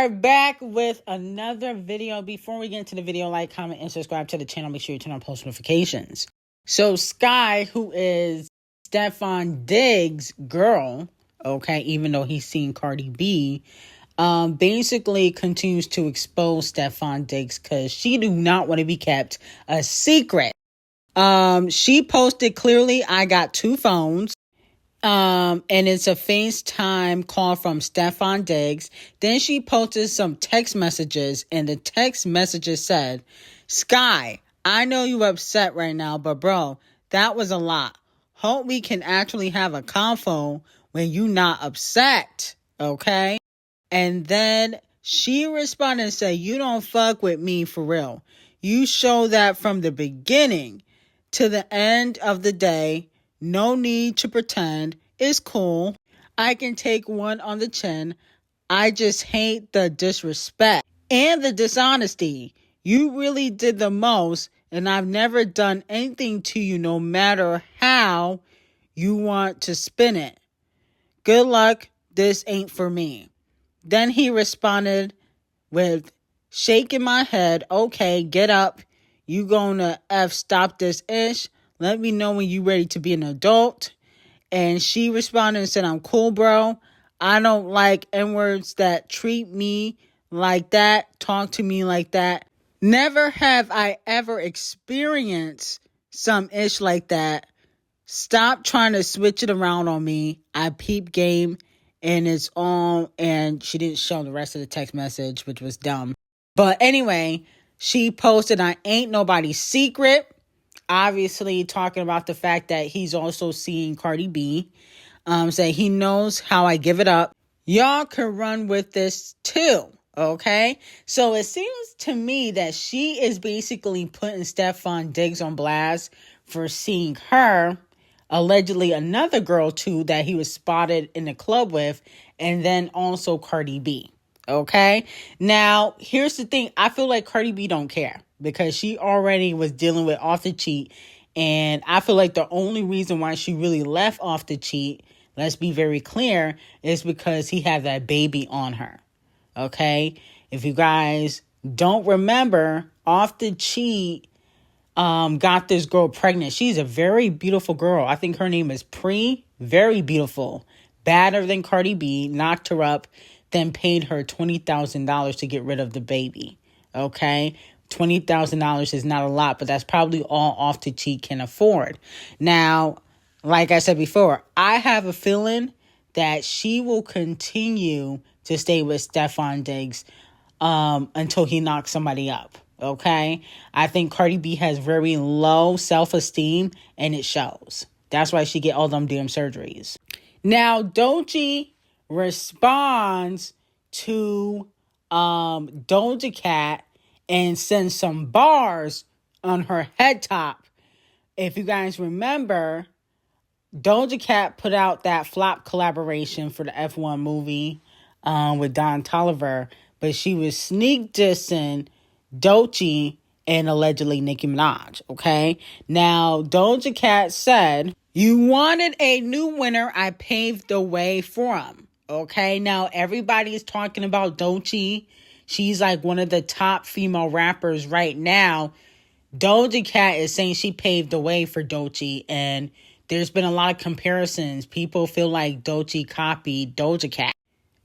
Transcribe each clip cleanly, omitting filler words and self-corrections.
are back with another video. Before we get into the video, like, comment, and subscribe to the channel. Make sure you turn on post notifications. So Sky, who is Stefon Diggs' girl, okay, even though he's seen Cardi B, basically continues to expose Stefon Diggs because she do not want to be kept a secret. She posted clearly, I got two phones. And it's a FaceTime call from Stefon Diggs. Then she posted some text messages, and the text messages said, Sky, I know you upset right now, but bro, that was a lot. Hope we can actually have a convo when you not upset, okay? And then she responded and said, you don't fuck with me for real. You show that from the beginning to the end of the day. No need to pretend. It's cool. I can take one on the chin. I just hate the disrespect and the dishonesty. You really did the most, and I've never done anything to you, no matter how you want to spin it. Good luck. This ain't for me. Then he responded with shaking my head. Okay, get up. You gonna stop this ish. Let me know when you ready to be an adult. And she responded and said, I'm cool, bro. I don't like N-words that treat me like that, talk to me like that. Never have I ever experienced some ish like that. Stop trying to switch it around on me. I peep game and it's on. And she didn't show the rest of the text message, which was dumb. But anyway, she posted, I ain't nobody's secret. Obviously talking about the fact that he's also seeing Cardi B. Say he knows how I give it up. Y'all can run with this too. Okay. So it seems to me that she is basically putting Stefon Diggs on blast for seeing her, allegedly another girl too, that he was spotted in the club with, and then also Cardi B. Okay. Now, here's the thing. I feel like Cardi B don't care because she already was dealing with Off the Cheat. And I feel like the only reason why she really left Off the Cheat, let's be very clear, is because he had that baby on her. Okay. If you guys don't remember, Off the Cheat got this girl pregnant. She's a very beautiful girl. I think her name is Pre. Very beautiful. Badder than Cardi B. Knocked her up. Then paid her $20,000 to get rid of the baby. Okay. $20,000 is not a lot, but that's probably all Off the Cheat can afford. Now, like I said before, I have a feeling that she will continue to stay with Stefon Diggs until he knocks somebody up. Okay. I think Cardi B has very low self-esteem and it shows. That's why she get all them damn surgeries. Now, Doja responds to Doja Cat and sends some bars on her head top. If you guys remember, Doja Cat put out that flop collaboration for the F1 movie with Don Toliver, but she was sneak dissing Doechii and allegedly Nicki Minaj. Okay. Now, Doja Cat said, you wanted a new winner. I paved the way for him. Okay. Now, everybody is talking about Doechii. She's like one of the top female rappers right now. Doja Cat is saying she paved the way for Doechii, and there's been a lot of comparisons. People feel like Doechii copied Doja Cat.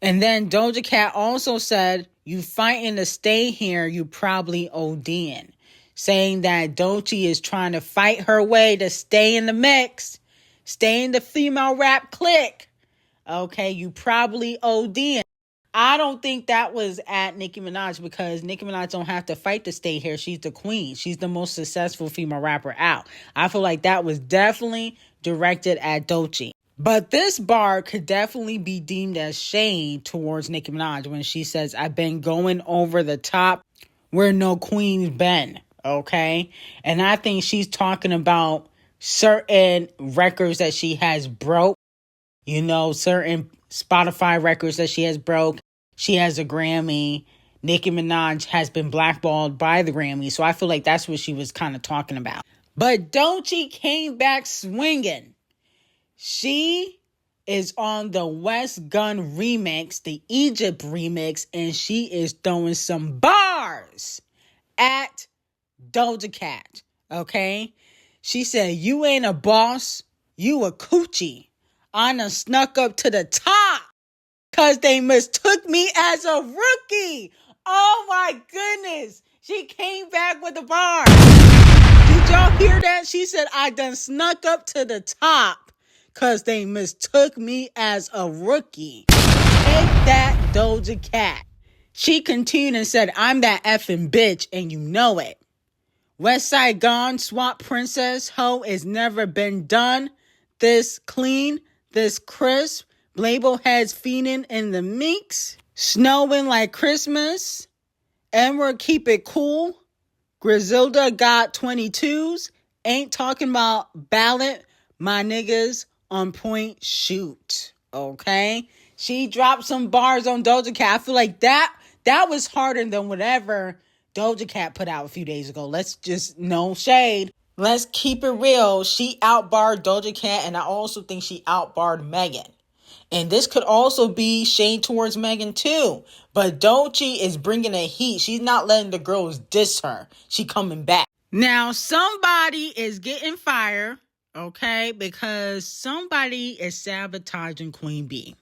And then Doja Cat also said, you fighting to stay here, you probably ODing. Saying that Doechii is trying to fight her way to stay in the mix, stay in the female rap clique. Okay, you probably ODing. I don't think that was at Nicki Minaj because Nicki Minaj don't have to fight to stay here. She's the queen. She's the most successful female rapper out. I feel like that was definitely directed at Doechii. But this bar could definitely be deemed as shade towards Nicki Minaj when she says, I've been going over the top where no queen's been. Okay. And I think she's talking about certain records that she has broke. You know, certain Spotify records that she has broke. She has a Grammy. Nicki Minaj has been blackballed by the Grammy. So I feel like that's what she was kind of talking about. But Doechii came back swinging. She is on the West Gun remix, the Egypt remix, and she is throwing some bars at Doja Cat, okay? She said, you ain't a boss, you a coochie. I done snuck up to the top because they mistook me as a rookie. Oh my goodness. She came back with the bar. Did y'all hear that? She said, I done snuck up to the top because they mistook me as a rookie. Take that, Doja Cat. She continued and said, I'm that effing bitch and you know it. West Side Gone, swap princess, hoe is never been done. This clean, this crisp, label heads fiending in the mix. Snowing like Christmas. Edward keep it cool. Griselda got 22s. Ain't talking about ballot. My niggas on point shoot. Okay? She dropped some bars on Doja Cat. I feel like that was harder than whatever Doja Cat put out a few days ago. Let's just, no shade. Let's keep it real. She outbarred Doja Cat, and I also think she outbarred Megan. And this could also be shade towards Megan too. But Doja is bringing a heat. She's not letting the girls diss her. She coming back. Now, somebody is getting fired, okay? Because somebody is sabotaging Queen B.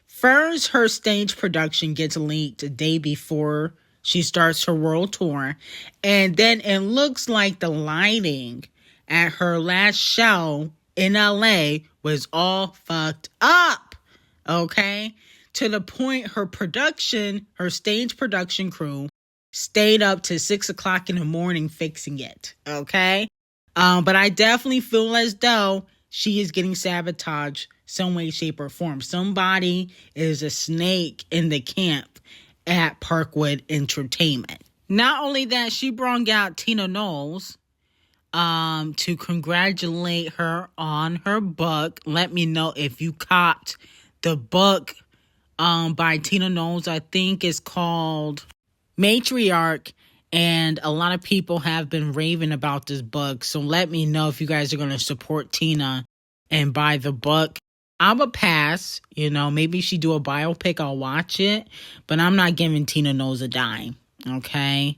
First, her stage production gets leaked the day before she starts her world tour. And then it looks like the lighting at her last show in LA was all fucked up. Okay? To the point her stage production crew stayed up to 6 o'clock in the morning fixing it. Okay? But I definitely feel as though she is getting sabotaged some way, shape, or form. Somebody is a snake in the camp at Parkwood Entertainment. Not only that, she brought out Tina Knowles to congratulate her on her book. Let me know if you copped the book by Tina Knowles. I think it's called Matriarch, and a lot of people have been raving about this book. So let me know if you guys are going to support Tina and buy the book. I'm a pass, maybe she do a biopic, I'll watch it, but I'm not giving Tina Knowles a dime, okay?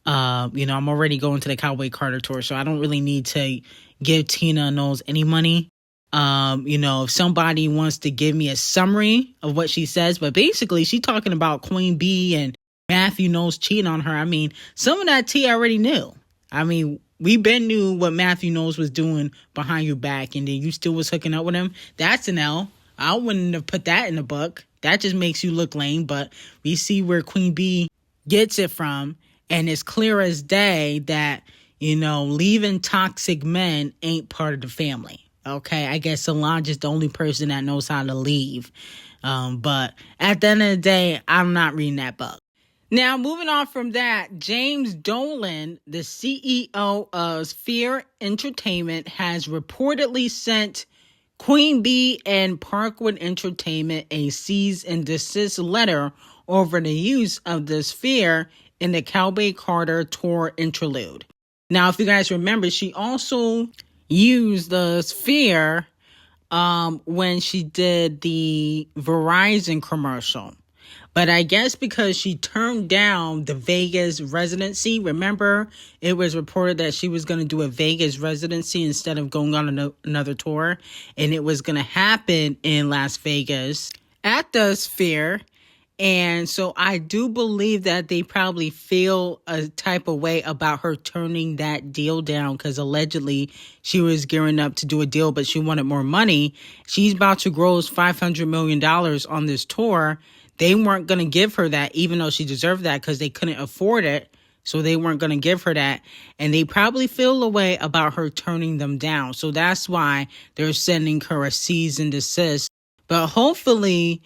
I'm already going to the Cowboy Carter tour, so I don't really need to give Tina Knowles any money. If somebody wants to give me a summary of what she says, but basically she talking about Queen B and Matthew Knowles cheating on her. I mean, some of that tea I already knew. I mean, we been knew what Matthew Knowles was doing behind your back, and then you still was hooking up with him. That's an L. I wouldn't have put that in the book. That just makes you look lame, but we see where Queen B gets it from, and it's clear as day that, leaving toxic men ain't part of the family. Okay, I guess Solange is the only person that knows how to leave. But at the end of the day, I'm not reading that book. Now, moving on from that, James Dolan, the CEO of STEF0N Entertainment, has reportedly sent Queen B and Parkwood Entertainment a cease and desist letter over the use of the STEF0N in the Cowboy Carter tour interlude. Now, if you guys remember, she also used the STEF0N when she did the Verizon commercial. But I guess because she turned down the Vegas residency, remember, it was reported that she was going to do a Vegas residency instead of going on another tour. And it was going to happen in Las Vegas at the STEF0N. And so I do believe that they probably feel a type of way about her turning that deal down, because allegedly she was gearing up to do a deal, but she wanted more money. She's about to gross $500 million on this tour. They weren't going to give her that, even though she deserved that, because they couldn't afford it. So they weren't going to give her that. And they probably feel a way about her turning them down. So that's why they're sending her a cease and desist. But hopefully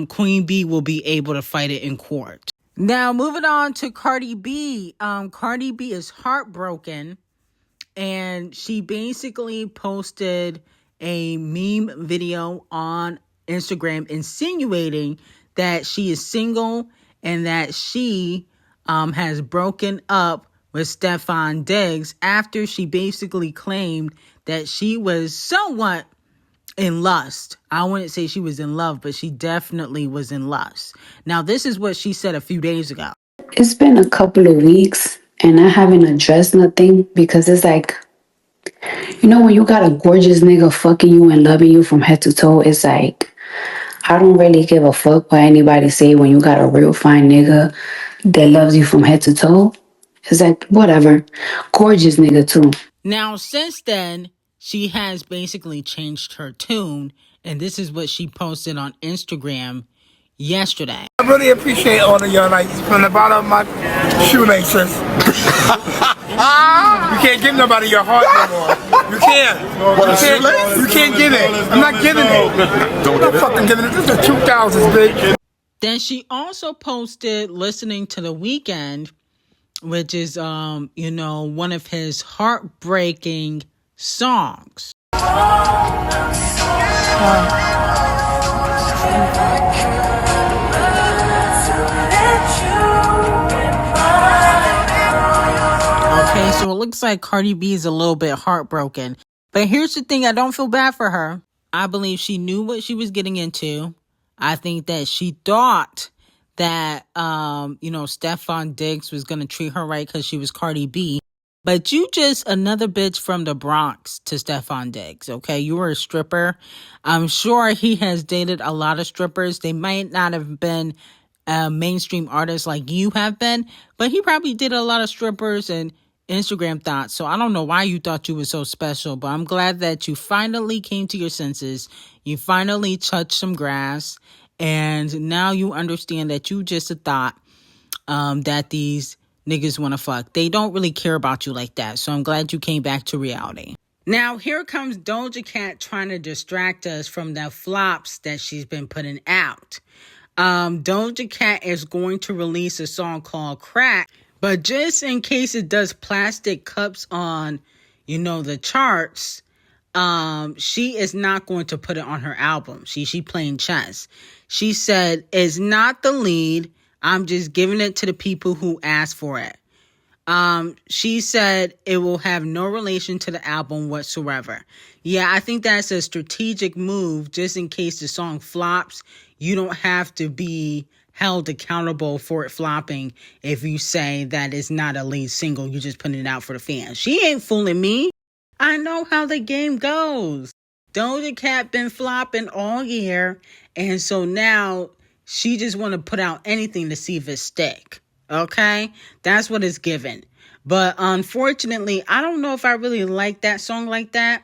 Queen B will be able to fight it in court. Now, moving on to Cardi B. Cardi B is heartbroken. And she basically posted a meme video on Instagram insinuating that she is single and that she has broken up with Stefon Diggs after she basically claimed that she was somewhat in lust. I wouldn't say she was in love, but she definitely was in lust. Now, this is what she said a few days ago. It's been a couple of weeks and I haven't addressed nothing because it's like, when you got a gorgeous nigga fucking you and loving you from head to toe, it's like, I don't really give a fuck what anybody say when you got a real fine nigga that loves you from head to toe. It's like, whatever. Gorgeous nigga too. Now, since then, she has basically changed her tune, and this is what she posted on Instagram yesterday. I really appreciate all of y'all, like, from the bottom of my shoelaces. You can't give nobody your heart no more. You can't. You can't give it. I'm not giving it. I'm not fucking giving it. This is the 2000s, bitch. Then she also posted listening to The Weeknd, which is, one of his heartbreaking songs. Okay, so it looks like Cardi B is a little bit heartbroken. But here's the thing, I don't feel bad for her. I believe she knew what she was getting into. I think that she thought that, Stefon Diggs was going to treat her right because she was Cardi B. But you just another bitch from the Bronx to Stefon Diggs, okay? You were a stripper. I'm sure he has dated a lot of strippers. They might not have been mainstream artists like you have been, but he probably did a lot of strippers and Instagram thoughts. So I don't know why you thought you were so special, but I'm glad that you finally came to your senses. You finally touched some grass, and now you understand that you just a thought that these niggas want to fuck. They don't really care about you like that. So I'm glad you came back to reality. Now, here comes Doja Cat trying to distract us from the flops that she's been putting out. Doja Cat is going to release a song called Crack, but just in case it does plastic cups on, the charts, she is not going to put it on her album. She playing chess. She said, it's not the lead. I'm just giving it to the people who asked for it. She said it will have no relation to the album whatsoever. Yeah, I think that's a strategic move just in case the song flops. You don't have to be held accountable for it flopping if you say that it's not a lead single. You're just putting it out for the fans. She ain't fooling me. I know how the game goes. Doja Cat been flopping all year, and so now she just want to put out anything to see if it stick. Okay? That's what it's given. But unfortunately, I don't know if I really like that song like that.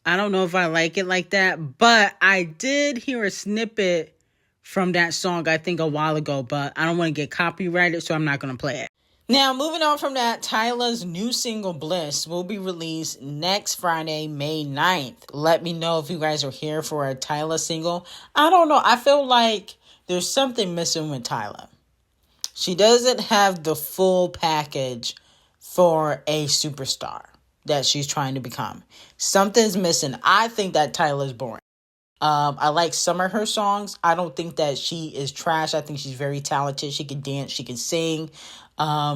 I don't know if I like it like that. But I did hear a snippet from that song, I think, a while ago. But I don't want to get copyrighted, so I'm not going to play it. Now, moving on from that, Tyla's new single, Bliss, will be released next Friday, May 9th. Let me know if you guys are here for a Tyla single. I don't know. I feel like there's something missing with Tyla. She doesn't have the full package for a superstar that she's trying to become. Something's missing. I think that Tyla's boring. I like some of her songs. I don't think that she is trash. I think she's very talented. She can dance. She can sing.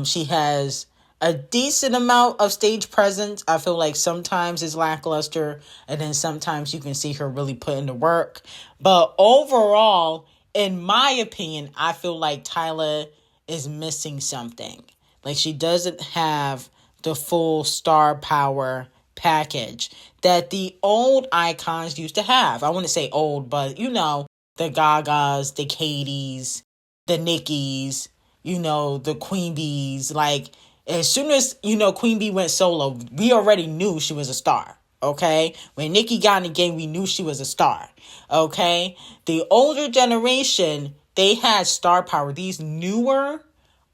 She has a decent amount of stage presence. I feel like sometimes it's lackluster, and then sometimes you can see her really put in the work. But overall, in my opinion, I feel like Tyla is missing something. Like, she doesn't have the full star power package that the old icons used to have. I wouldn't say old, but the Gagas, the Katies, the Nickis, the Queen Bees. Like, as soon as, Queen Bee went solo, we already knew she was a star. Okay? When Nicki got in the game, we knew she was a star. Okay? The older generation, they had star power. These newer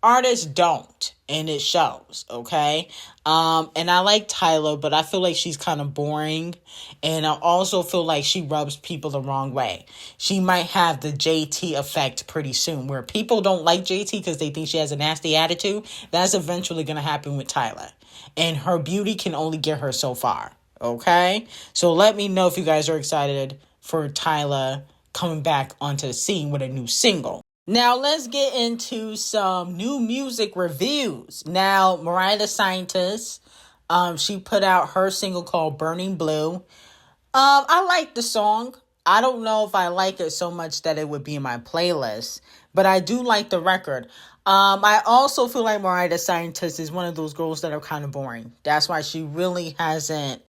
artists don't, and it shows, okay? And I like Tyla, but I feel like she's kind of boring, and I also feel like she rubs people the wrong way. She might have the JT effect pretty soon, where people don't like JT because they think she has a nasty attitude. That's eventually going to happen with Tyla, and her beauty can only get her so far, okay? So let me know if you guys are excited for Tyla coming back onto the scene with a new single. Now, let's get into some new music reviews. Now, Mariah the Scientist, she put out her single called Burning Blue. I like the song. I don't know if I like it so much that it would be in my playlist, but I do like the record. I also feel like Mariah the Scientist is one of those girls that are kind of boring. That's why she really hasn't,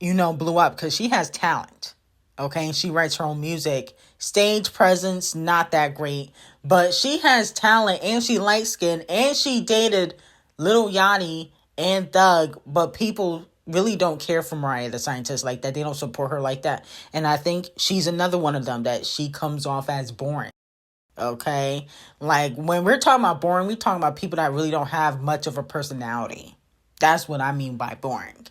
blew up, because she has talent. Okay, and she writes her own music. Stage presence, not that great, but she has talent, and she light skinned, and she dated Lil Yachty and Thug, but people really don't care for Mariah the Scientist like that. They don't support her like that. And I think she's another one of them that she comes off as boring. Okay? Like, when we're talking about boring, we're talking about people that really don't have much of a personality. That's what I mean by boring.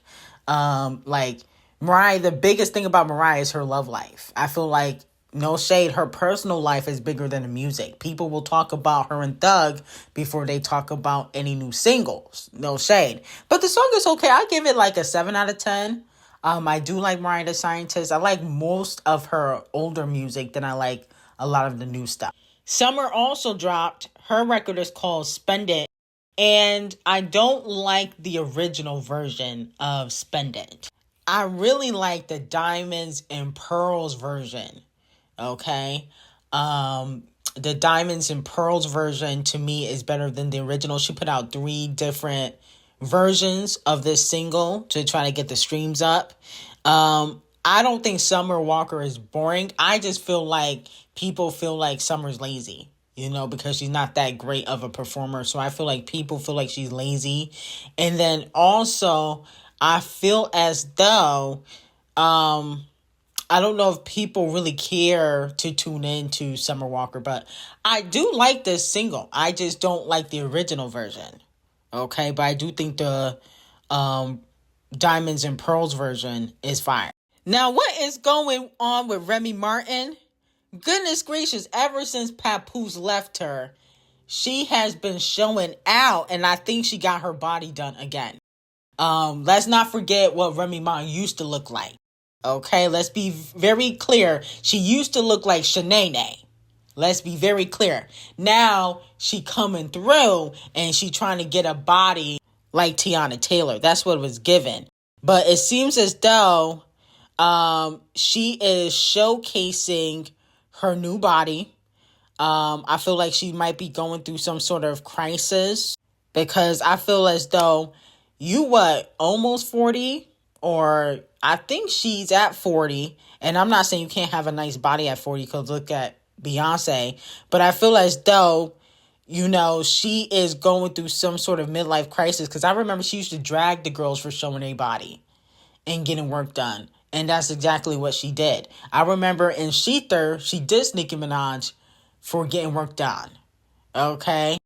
Like, Mariah, the biggest thing about Mariah is her love life. I feel like, no shade, her personal life is bigger than the music. People will talk about her and Thug before they talk about any new singles. No shade. But the song is okay. I give it like a 7 out of 10. I do like Mariah the Scientist. I like most of her older music than I like a lot of the new stuff. Summer also dropped. Her record is called Spend It. And I don't like the original version of Spend It. I really like the Diamonds and Pearls version. Okay. The Diamonds and Pearls version to me is better than the original. She put out 3 different versions of this single to try to get the streams up. I don't think Summer Walker is boring. I just feel like people feel like Summer's lazy, because she's not that great of a performer. So I feel like people feel like she's lazy. And then also, I feel as though, I don't know if people really care to tune into Summer Walker, but I do like this single. I just don't like the original version. Okay, but I do think the Diamonds and Pearls version is fire. Now, what is going on with Remy Martin? Goodness gracious, ever since Papoose left her, she has been showing out, and I think she got her body done again. Let's not forget what Remy Ma used to look like. Okay, let's be very clear. She used to look like Shanae. Let's be very clear. Now she coming through and she trying to get a body like Tiana Taylor. That's what was given. But it seems as though she is showcasing her new body. I feel like she might be going through some sort of crisis, because I feel as though almost 40? Or I think she's at 40. And I'm not saying you can't have a nice body at 40, because look at Beyoncé. But I feel as though, she is going through some sort of midlife crisis. Because I remember she used to drag the girls for showing their body and getting work done. And that's exactly what she did. I remember in Sheether, she dissed Nicki Minaj for getting work done. Okay?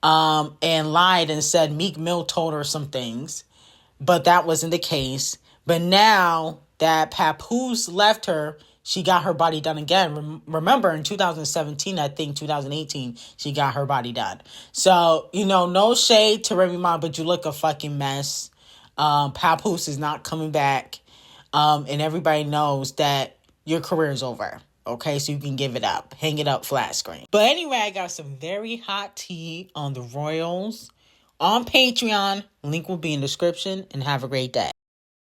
And lied and said Meek Mill told her some things. But that wasn't the case. But now that Papoose left her, she got her body done again. Remember, in 2017, I think 2018, she got her body done. So, no shade to Remy Ma, but you look a fucking mess. Papoose is not coming back. And everybody knows that your career is over. Okay, so you can give it up. Hang it up flat screen. But anyway, I got some very hot tea on the Royals on Patreon. Link will be in the description, and have a great day.